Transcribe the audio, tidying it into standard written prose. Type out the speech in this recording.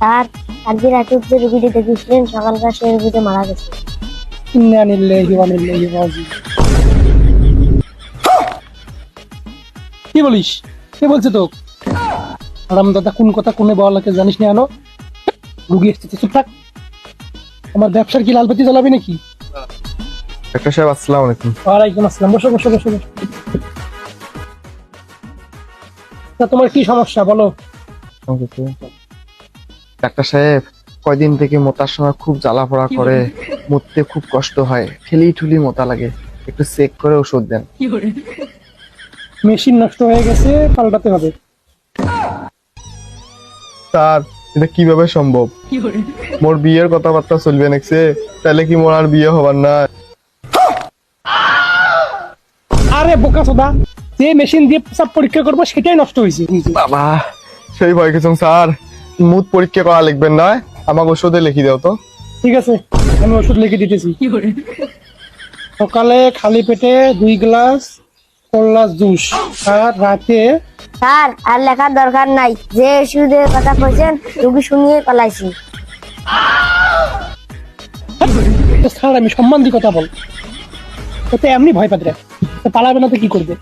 Sir, আজকে রাতে যে রুগীটি দেখেছিলেন সকালবেলা সেই রুগীটি মারা গেছে। ইন্না লিল্লাহি ওয়া ইন্না ইলাইহি রাজিউন। কি বলিস? কে বলছে তো? হারামদাদা কোন কথা কোনে বলা লাগে জানিস না? আনো রুগী এসেছে, চুপ থাক। আমার ব্যবসার কি লালবাতি জ্বালাবি নাকি? ডাক্তার সাহেব আসসালামু আলাইকুম। ওয়ালাইকুম আসসালাম। বসো বসো বসো বসো। তা তোমার কি সমস্যা বলো? ডাক্তার সাহেব, কয়দিন থেকে মোতার সময় খুব জ্বালা পোড়া করে, মরতে খুব কষ্ট হয়, ঠেলি ঠুলি মোতা লাগে, একটু চেক করে ওষুধ দেন। মেশিন নষ্ট হয়ে গেছে, পাল্টাতে হবে। স্যার, এটা কিভাবে সম্ভব? মোর বিয়ের কথাবার্তা চলবে নাকছে, তাহলে কি মোর আর বিয়ে হবার না? আরে বোকা সোদা, যে মেশিন দিয়ে পেশাব পরীক্ষা করবো সেটাই নষ্ট হয়েছে। বাবা, সেই ভয় কিছু স্যার, মুখ পরীক্ষা করা লিখবেন না, আমাকে ওষুধে লিখি দাও তো। ঠিক আছে, আমি ওষুধ লিখে দিতেছি। সকালে খালি পেটে 2 গ্লাস করলা জুস, আর রাতে স্যার, আর লেখার দরকার নাই, যে ওষুধের কথা বলছেন রুগী শুনিয়ে পালাইছি। স্যার আমি সম্মান দিয়ে কথা বল, ওতে এমনি ভয় পাতে পালাবে না তো কি করবে?